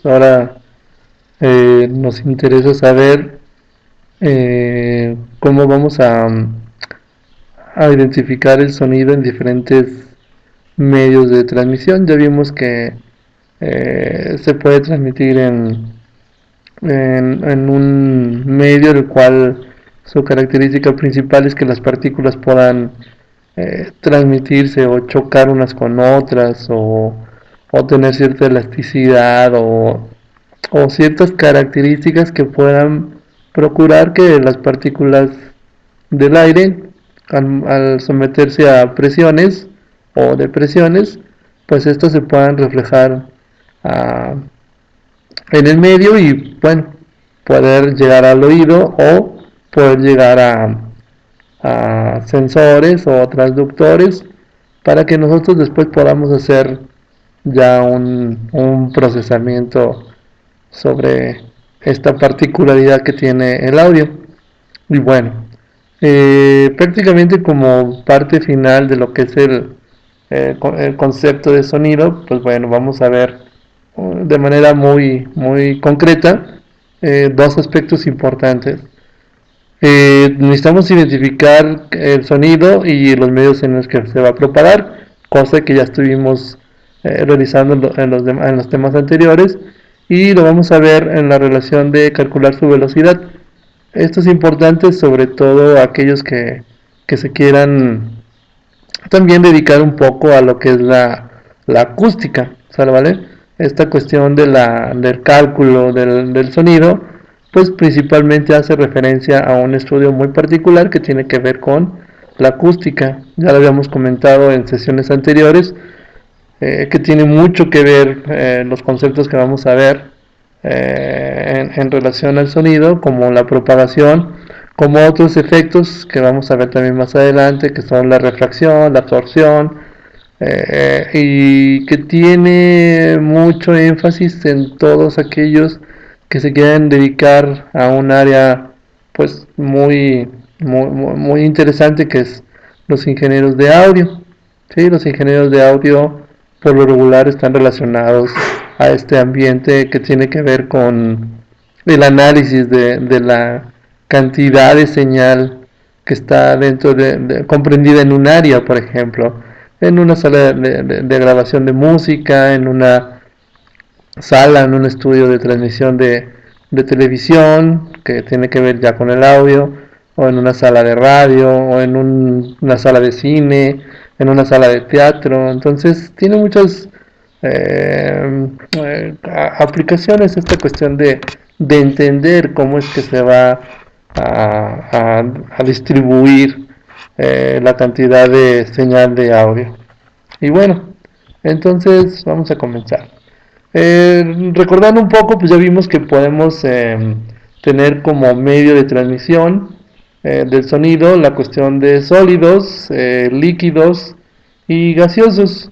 ahora nos interesa saber cómo vamos a identificar el sonido en diferentes medios de transmisión. Ya vimos que se puede transmitir en un medio el cual su característica principal es que las partículas puedan transmitirse o chocar unas con otras o tener cierta elasticidad o ciertas características que puedan procurar que las partículas del aire al someterse a presiones o depresiones, pues estas se puedan reflejar a, en el medio y bueno, poder llegar al oído o poder llegar a sensores o transductores para que nosotros después podamos hacer ya un procesamiento sobre esta particularidad que tiene el audio. Y bueno, prácticamente como parte final de lo que es el concepto de sonido, pues bueno, vamos a ver de manera muy concreta dos aspectos importantes. Necesitamos identificar el sonido y los medios en los que se va a propagar, cosa que ya estuvimos realizando en los temas anteriores, y lo vamos a ver en la relación de calcular su velocidad. Esto es importante sobre todo a aquellos que se quieran también dedicar un poco a lo que es la acústica, ¿vale? Esta cuestión del cálculo del sonido, pues principalmente hace referencia a un estudio muy particular que tiene que ver con la acústica. Ya lo habíamos comentado en sesiones anteriores, que tiene mucho que ver los conceptos que vamos a ver en relación al sonido, como la propagación, como otros efectos que vamos a ver también más adelante, que son la refracción, la absorción, y que tiene mucho énfasis en todos aquellos que se quieren dedicar a un área pues muy interesante, que es los ingenieros de audio. Sí, los ingenieros de audio por lo regular están relacionados a este ambiente que tiene que ver con el análisis de la cantidad de señal que está dentro comprendida en un área, por ejemplo, en una sala de grabación de música, en una sala, en un estudio de transmisión de televisión que tiene que ver ya con el audio, o en una sala de radio, o en una sala de cine, en una sala de teatro. Entonces tiene muchas aplicaciones esta cuestión de entender cómo es que se va a distribuir la cantidad de señal de audio. Y bueno, entonces vamos a comenzar. Recordando un poco, pues ya vimos que podemos tener como medio de transmisión del sonido la cuestión de sólidos, líquidos y gaseosos.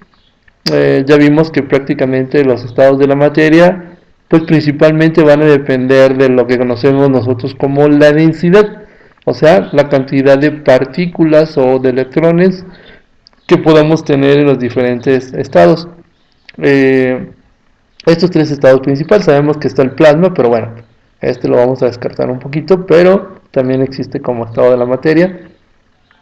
Ya vimos que prácticamente los estados de la materia pues principalmente van a depender de lo que conocemos nosotros como la densidad, o sea, la cantidad de partículas o de electrones que podamos tener en los diferentes estados. Eh, Estos tres estados principales, sabemos que está el plasma, pero bueno, este lo vamos a descartar un poquito, pero también existe como estado de la materia.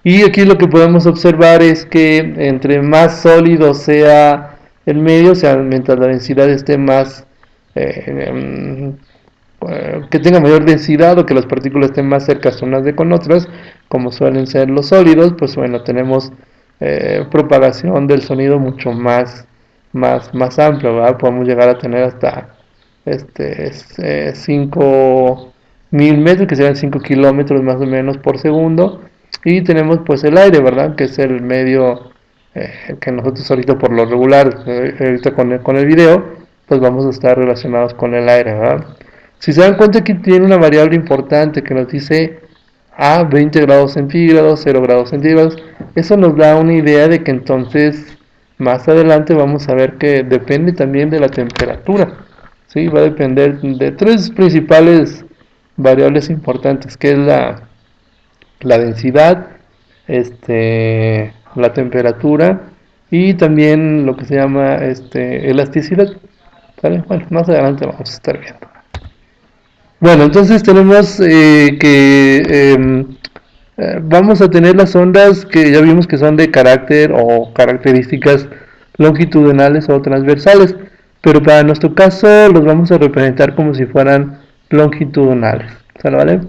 Y aquí lo que podemos observar es que entre más sólido sea el medio, o sea, mientras la densidad esté más, eh, que tenga mayor densidad o que las partículas estén más cerca unas de con otras, como suelen ser los sólidos, pues bueno, tenemos propagación del sonido mucho más amplio, ¿verdad? Podemos llegar a tener hasta 5.000 metros, que serían 5 kilómetros más o menos por segundo. Y tenemos pues el aire, ¿verdad? Que es el medio que nosotros ahorita por lo regular, ahorita con el video, pues vamos a estar relacionados con el aire, ¿verdad? Si se dan cuenta, aquí tiene una variable importante que nos dice a 20 grados centígrados, 0 grados centígrados. Eso nos da una idea de que entonces más adelante vamos a ver que depende también de la temperatura. ¿Sí? Va a depender de tres principales variables importantes, que es la densidad, la temperatura y también lo que se llama elasticidad. ¿Sale? Bueno, más adelante vamos a estar viendo. Bueno, entonces tenemos vamos a tener las ondas que ya vimos que son de carácter o características longitudinales o transversales, pero para nuestro caso los vamos a representar como si fueran longitudinales, ¿vale?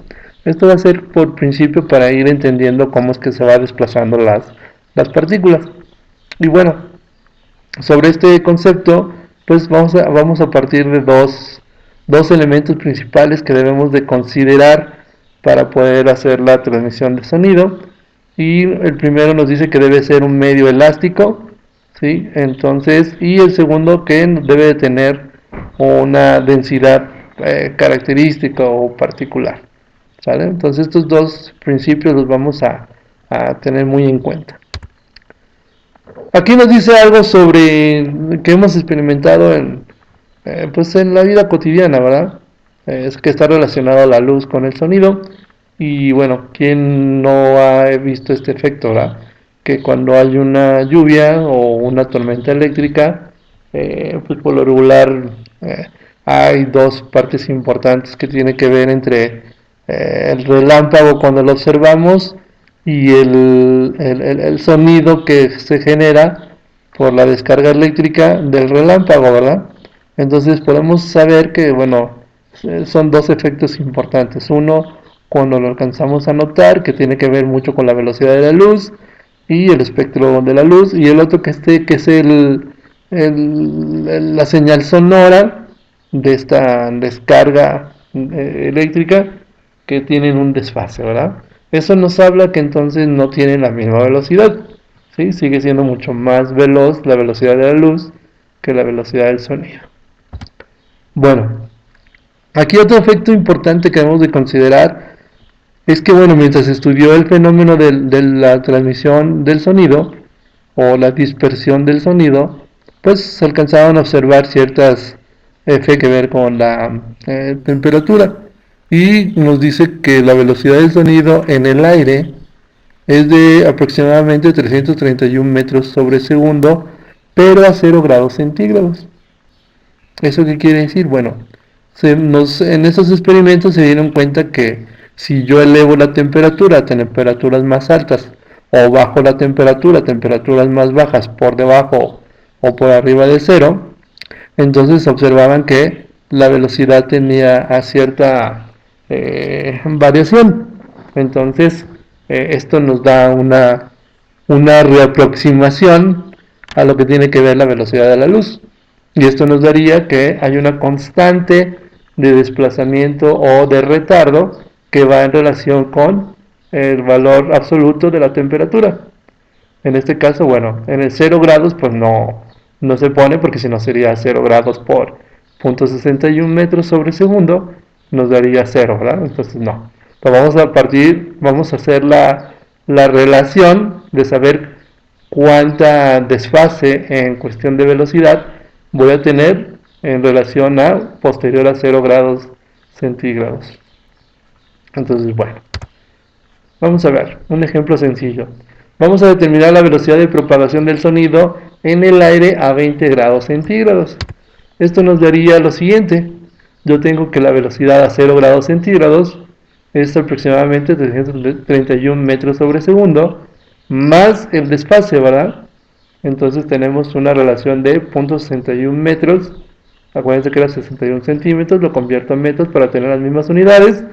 Esto va a ser por principio para ir entendiendo cómo es que se va desplazando las partículas. Y bueno, sobre este concepto, pues vamos a partir de dos elementos principales que debemos de considerar para poder hacer la transmisión de sonido. Y el primero nos dice que debe ser un medio elástico, ¿sí? Entonces, y el segundo que debe de tener una densidad característica o particular, ¿sale? Entonces estos dos principios los vamos a tener muy en cuenta. Aquí nos dice algo sobre que hemos experimentado pues en la vida cotidiana, ¿verdad? Es que está relacionado la luz con el sonido. Y bueno, ¿quién no ha visto este efecto, verdad? Que cuando hay una lluvia o una tormenta eléctrica, pues por lo regular hay dos partes importantes que tienen que ver entre el relámpago cuando lo observamos y el sonido que se genera por la descarga eléctrica del relámpago, ¿verdad? Entonces podemos saber que, bueno, son dos efectos importantes. Uno, cuando lo alcanzamos a notar, que tiene que ver mucho con la velocidad de la luz y el espectro de la luz, y el otro que es la señal sonora de esta descarga eléctrica, que tienen un desfase, ¿verdad? Eso nos habla que entonces no tienen la misma velocidad, ¿sí? Sigue siendo mucho más veloz la velocidad de la luz que la velocidad del sonido. Bueno, aquí otro efecto importante que debemos de considerar es que, bueno, mientras se estudió el fenómeno de la transmisión del sonido o la dispersión del sonido, pues se alcanzaron a observar ciertas efectos que ver con la temperatura, y nos dice que la velocidad del sonido en el aire es de aproximadamente 331 metros sobre segundo, pero a 0 grados centígrados. ¿Eso qué quiere decir? Bueno, en esos experimentos se dieron cuenta que si yo elevo la temperatura a temperaturas más altas o bajo la temperatura a temperaturas más bajas por debajo o por arriba de cero, entonces observaban que la velocidad tenía a cierta variación. Entonces esto nos da una reaproximación a lo que tiene que ver la velocidad de la luz. Y esto nos daría que hay una constante de desplazamiento o de retardo que va en relación con el valor absoluto de la temperatura. En este caso, bueno, en el 0 grados pues no se pone, porque si no sería 0 grados por 0.61 metros sobre segundo, nos daría 0, ¿verdad? Entonces no. Pues vamos a hacer la relación de saber cuánta desfase en cuestión de velocidad voy a tener en relación a posterior a 0 grados centígrados. Entonces, bueno, vamos a ver un ejemplo sencillo. Vamos a determinar la velocidad de propagación del sonido en el aire a 20 grados centígrados. Esto nos daría lo siguiente. Yo tengo que la velocidad a 0 grados centígrados es aproximadamente 331 metros sobre segundo, más el desfase, ¿verdad? Entonces tenemos una relación de 0.61 metros. Acuérdense que era 61 centímetros, lo convierto en metros para tener las mismas unidades,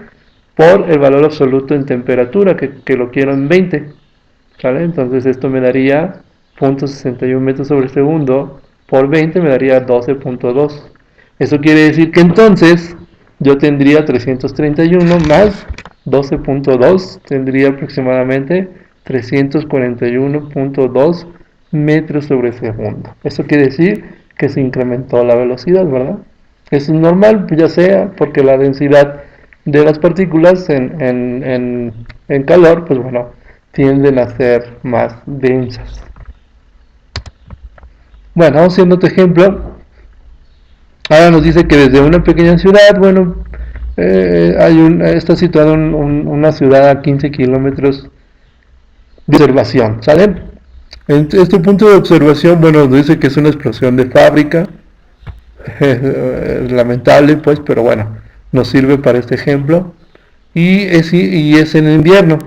por el valor absoluto en temperatura, que lo quiero en 20. ¿Vale? Entonces esto me daría 0.61 metros sobre segundo por 20, me daría 12.2. Eso quiere decir que entonces yo tendría 331 más 12.2, tendría aproximadamente 341.2 metros sobre segundo. Eso quiere decir que se incrementó la velocidad, ¿verdad? Eso es normal, ya sea porque la densidad de las partículas en calor, pues bueno, tienden a ser más densas. Bueno, vamos haciendo otro ejemplo. Ahora nos dice que desde una pequeña ciudad, bueno, está situada una ciudad a 15 kilómetros de observación, ¿sale? En este punto de observación, bueno, nos dice que es una explosión de fábrica, lamentable, pues, pero bueno, nos sirve para este ejemplo. Y es en invierno,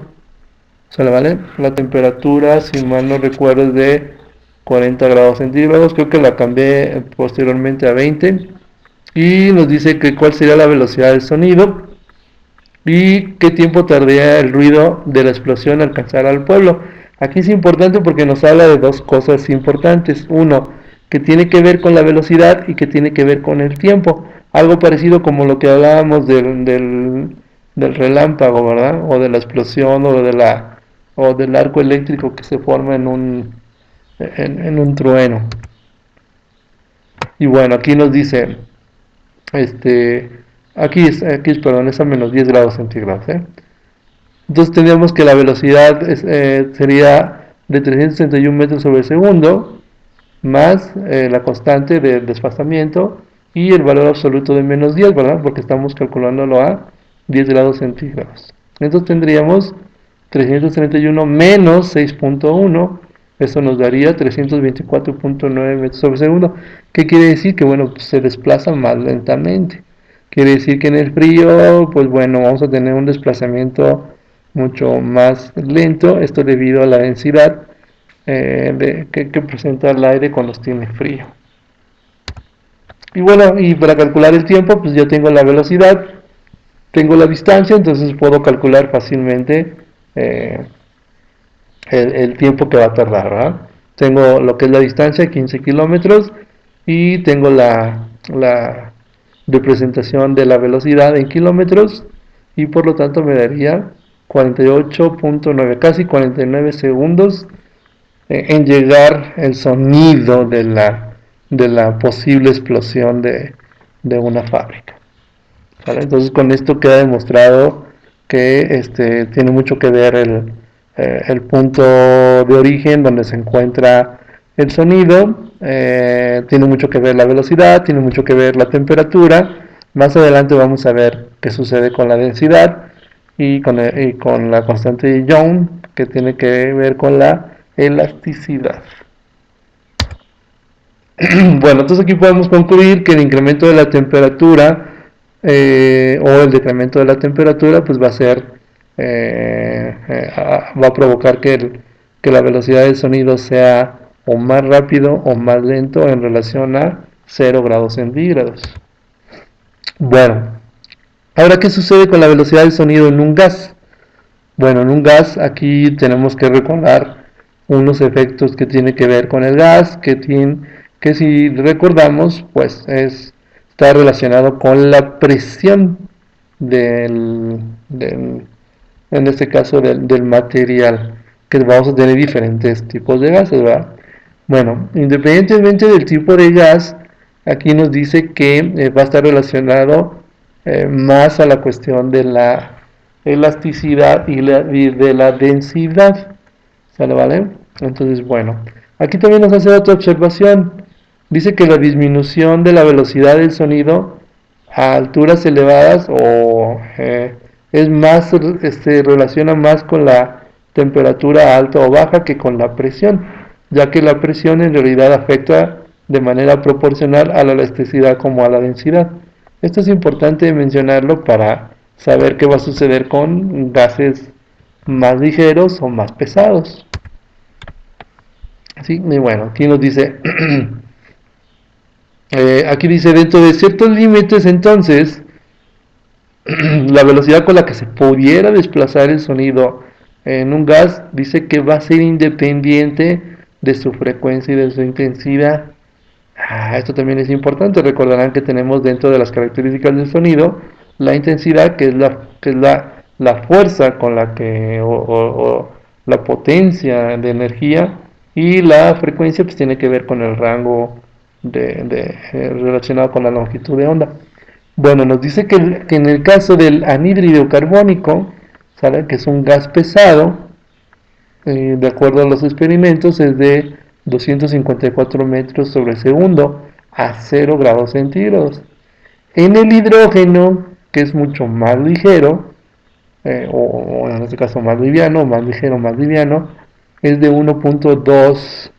¿sale? ¿Vale? La temperatura, si mal no recuerdo, es de 40 grados centígrados. Creo que la cambié posteriormente a 20. Y nos dice que cuál sería la velocidad del sonido y qué tiempo tardaría el ruido de la explosión en alcanzar al pueblo. Aquí es importante porque nos habla de dos cosas importantes. Uno, que tiene que ver con la velocidad y que tiene que ver con el tiempo. Algo parecido como lo que hablábamos del relámpago, ¿verdad? O de la explosión o del arco eléctrico que se forma en un trueno. Y bueno, aquí nos dice, este, perdón, es a menos 10 grados centígrados, ¿eh? Entonces tendríamos que la velocidad sería de 361 metros sobre segundo, más la constante de desfasamiento y el valor absoluto de menos 10, ¿verdad? Porque estamos calculándolo a 10 grados centígrados. Entonces tendríamos 331 menos 6.1, eso nos daría 324.9 metros sobre segundo. ¿Qué quiere decir? Que bueno, pues se desplaza más lentamente. Quiere decir que en el frío, pues bueno, vamos a tener un desplazamiento mucho más lento, esto debido a la densidad que presenta el aire cuando tiene frío. Y bueno, y para calcular el tiempo, pues yo tengo la velocidad, tengo la distancia, entonces puedo calcular fácilmente eh, el tiempo que va a tardar, ¿verdad? Tengo lo que es la distancia, 15 kilómetros, y tengo la representación de la velocidad en kilómetros, y por lo tanto me daría 48.9, casi 49 segundos en llegar el sonido de la posible explosión de una fábrica, ¿vale? Entonces con esto queda demostrado que tiene mucho que ver el punto de origen donde se encuentra el sonido, tiene mucho que ver la velocidad, tiene mucho que ver la temperatura. Más adelante vamos a ver qué sucede con la densidad y con la constante de Young, que tiene que ver con la elasticidad. Bueno, entonces aquí podemos concluir que el incremento de la temperatura o el decremento de la temperatura pues va a ser va a provocar que la velocidad del sonido sea o más rápido o más lento en relación a 0 grados centígrados. Bueno, ahora, ¿qué sucede con la velocidad del sonido en un gas? Bueno, en un gas aquí tenemos que recordar unos efectos que tienen que ver con el gas, que si recordamos, pues está relacionado con la presión del en este caso del material, que vamos a tener diferentes tipos de gases, ¿verdad? Bueno, independientemente del tipo de gas, aquí nos dice que va a estar relacionado más a la cuestión de la elasticidad y de la densidad, ¿sale? ¿Vale? Entonces, bueno, aquí también nos hace otra observación. Dice que la disminución de la velocidad del sonido a alturas elevadas es más, relaciona más con la temperatura alta o baja que con la presión, ya que la presión en realidad afecta de manera proporcional a la elasticidad como a la densidad. Esto es importante mencionarlo para saber qué va a suceder con gases más ligeros o más pesados. ¿Sí? Y bueno, aquí nos dice, aquí dice, dentro de ciertos límites entonces, la velocidad con la que se pudiera desplazar el sonido en un gas dice que va a ser independiente de su frecuencia y de su intensidad. Esto también es importante. Recordarán que tenemos dentro de las características del sonido la intensidad, que es la fuerza con la que o la potencia de energía, y la frecuencia pues tiene que ver con el rango relacionado con la longitud de onda. Bueno, nos dice que en el caso del anhídrido carbónico, ¿sabe? Que es un gas pesado, de acuerdo a los experimentos, es de 254 metros sobre segundo a 0 grados centígrados. En el hidrógeno, que es mucho más ligero, o en este caso más liviano, más ligero, más liviano, es de 1.2,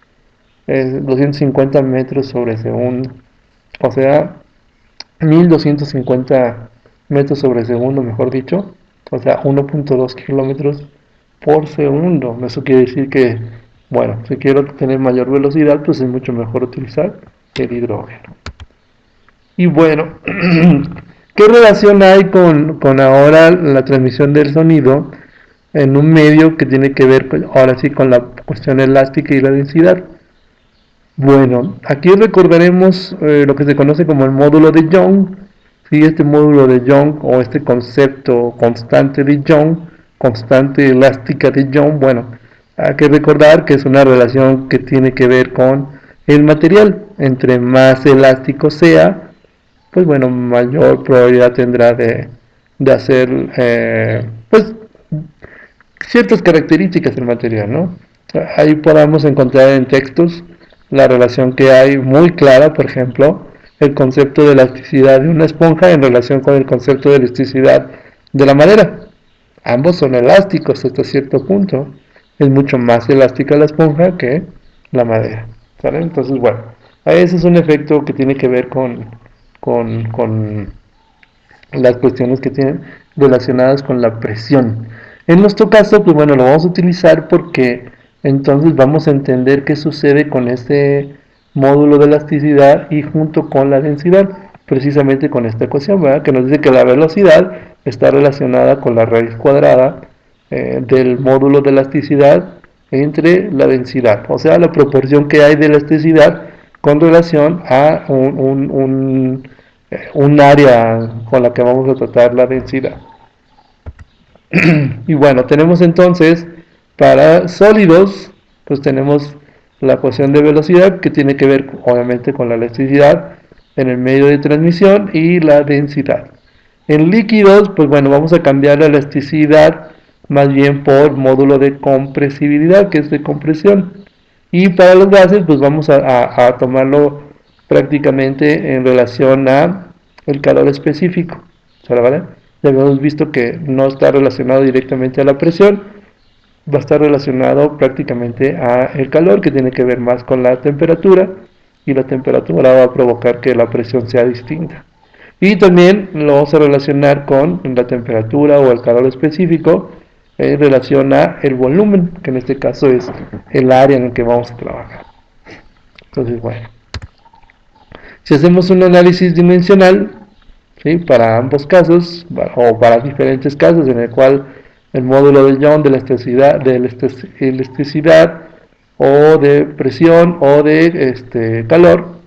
250 metros sobre segundo. o sea, 1250 metros sobre segundo, mejor dicho, o sea, 1.2 kilómetros por segundo. Eso quiere decir que, bueno, si quiero tener mayor velocidad, pues es mucho mejor utilizar el hidrógeno. Y bueno, ¿qué relación hay con ahora la transmisión del sonido en un medio que tiene que ver, ahora sí, con la cuestión elástica y la densidad? Bueno, aquí recordaremos lo que se conoce como el módulo de Young. Sí, este módulo de Young o este concepto constante de Young, constante elástica de Young, bueno, hay que recordar que es una relación que tiene que ver con el material. Entre más elástico sea, pues bueno, mayor probabilidad tendrá de hacer, pues, ciertas características del material, ¿no? Ahí podamos encontrar en textos la relación que hay muy clara, por ejemplo, el concepto de elasticidad de una esponja en relación con el concepto de elasticidad de la madera. Ambos son elásticos hasta cierto punto. Es mucho más elástica la esponja que la madera, ¿vale? Entonces, bueno, ese es un efecto que tiene que ver con las cuestiones que tienen relacionadas con la presión. En nuestro caso, pues bueno, lo vamos a utilizar porque entonces vamos a entender qué sucede con este módulo de elasticidad y junto con la densidad, precisamente con esta ecuación, ¿verdad? Que nos dice que la velocidad está relacionada con la raíz cuadrada del módulo de elasticidad entre la densidad, o sea, la proporción que hay de elasticidad con relación a un área con la que vamos a tratar la densidad. Y bueno, tenemos entonces para sólidos, pues tenemos la ecuación de velocidad que tiene que ver obviamente con la elasticidad en el medio de transmisión y la densidad. En líquidos, pues bueno, vamos a cambiar la elasticidad más bien por módulo de compresibilidad, que es de compresión. Y para los gases, pues vamos a tomarlo prácticamente en relación a el calor específico, ¿vale? Ya habíamos visto que no está relacionado directamente a la presión, va a estar relacionado prácticamente a el calor, que tiene que ver más con la temperatura, y la temperatura va a provocar que la presión sea distinta. Y también lo vamos a relacionar con la temperatura o el calor específico en relación a el volumen, que en este caso es el área en el que vamos a trabajar. Entonces, bueno, si hacemos un análisis dimensional, ¿sí?, para ambos casos o para diferentes casos en el cual el módulo de Young de elasticidad o de presión o de calor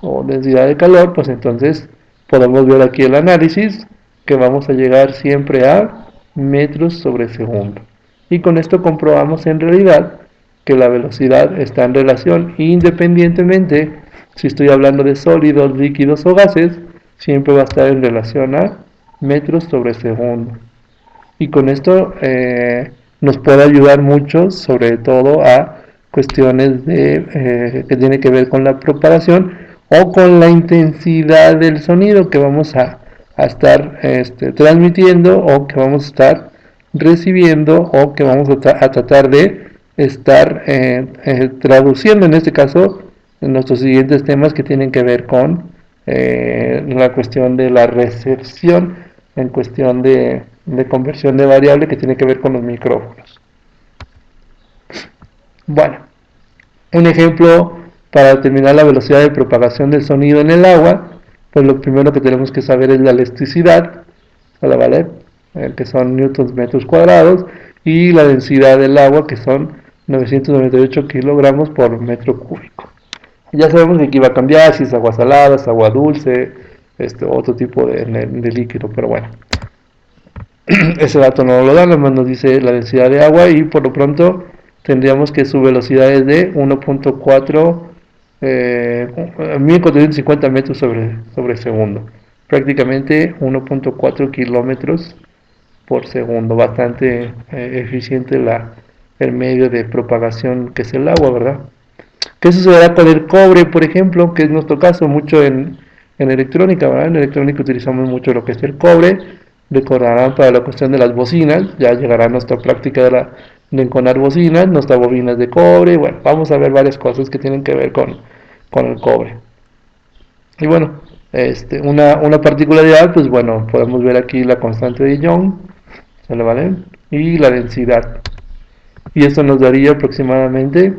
o densidad de calor, pues entonces podemos ver aquí el análisis que vamos a llegar siempre a metros sobre segundo. Y con esto comprobamos en realidad que la velocidad está en relación independientemente si estoy hablando de sólidos, líquidos o gases, siempre va a estar en relación a metros sobre segundo. Y con esto nos puede ayudar mucho, sobre todo a cuestiones que tiene que ver con la propagación o con la intensidad del sonido que vamos a estar transmitiendo o que vamos a estar recibiendo o que vamos a tratar de estar traduciendo en este caso en nuestros siguientes temas que tienen que ver con la cuestión de la recepción en cuestión de conversión de variable que tiene que ver con los micrófonos. Bueno, un ejemplo para determinar la velocidad de propagación del sonido en el agua, pues lo primero que tenemos que saber es la elasticidad, ¿vale? Que son newtons metros cuadrados, y la densidad del agua, que son 998 kilogramos por metro cúbico. Ya sabemos que aquí va a cambiar si es agua salada, es agua dulce, otro tipo de líquido, pero bueno, ese dato no lo da, nomás nos dice la densidad de agua y por lo pronto tendríamos que su velocidad es de 1.4 1450 metros sobre segundo, prácticamente 1.4 kilómetros por segundo, bastante eficiente el medio de propagación que es el agua, ¿verdad? ¿Qué sucederá con el cobre, por ejemplo, que es nuestro caso mucho en electrónica, ¿verdad? En electrónica utilizamos mucho lo que es el cobre. Recordarán para la cuestión de las bocinas, ya llegará nuestra práctica de enconar bocinas, nuestras bobinas de cobre. Bueno, vamos a ver varias cosas que tienen que ver con el cobre. Y bueno, una particularidad, pues bueno, podemos ver aquí la constante de Young, ¿sale? ¿Vale? Y la densidad. Y esto nos daría aproximadamente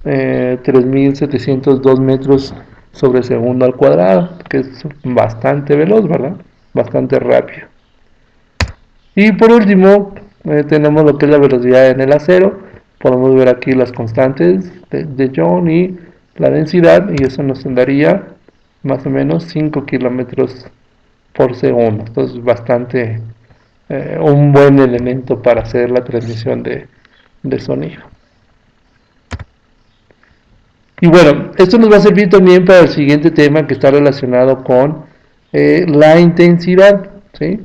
3.702 metros sobre segundo al cuadrado, que es bastante veloz, ¿verdad? Bastante rápido. Y por último, tenemos lo que es la velocidad en el acero. Podemos ver aquí las constantes de Young y la densidad, y eso nos daría más o menos 5 kilómetros por segundo. Entonces, bastante un buen elemento para hacer la transmisión de sonido. Y bueno, esto nos va a servir también para el siguiente tema que está relacionado con la intensidad, ¿sí?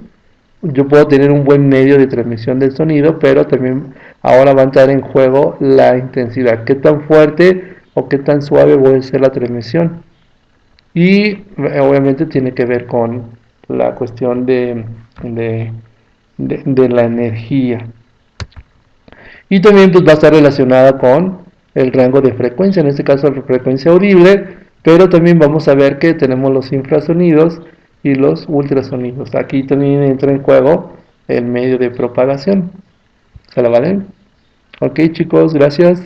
Yo puedo tener un buen medio de transmisión del sonido, pero también ahora va a entrar en juego la intensidad. ¿Qué tan fuerte o qué tan suave puede ser la transmisión? Y obviamente tiene que ver con la cuestión de la energía. Y también pues va a estar relacionada con el rango de frecuencia, en este caso la frecuencia audible, pero también vamos a ver que tenemos los infrasonidos y los ultrasonidos. Aquí también entra en juego el medio de propagación. ¿Se la valen? Ok chicos, gracias.